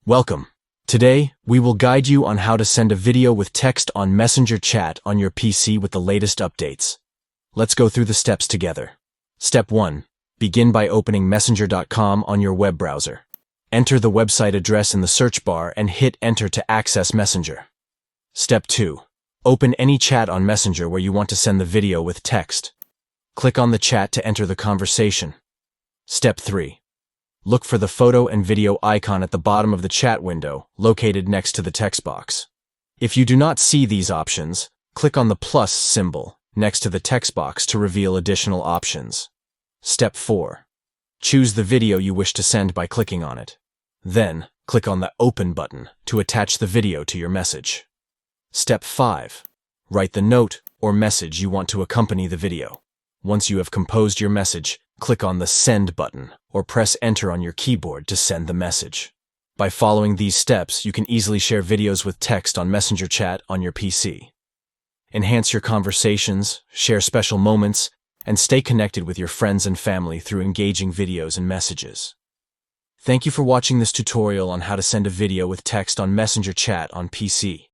Welcome. Today, we will guide you on how to send a video with text on Messenger chat on your PC with the latest updates. Let's go through the steps together. Step 1. Begin by opening messenger.com on your web browser. Enter the website address in the search bar and hit Enter to access Messenger. Step 2. Open any chat on Messenger where you want to send the video with text. Click on the chat to enter the conversation. Step 3. Look for the photo and video icon at the bottom of the chat window, located next to the text box. If you do not see these options, click on the plus symbol next to the text box to reveal additional options. Step 4. Choose the video you wish to send by clicking on it. Then, click on the Open button to attach the video to your message. Step 5. Write the note or message you want to accompany the video. Once you have composed your message, click on the Send button or press Enter on your keyboard to send the message. By following these steps, you can easily share videos with text on Messenger chat on your PC. Enhance your conversations, share special moments, and stay connected with your friends and family through engaging videos and messages. Thank you for watching this tutorial on how to send a video with text on Messenger chat on PC.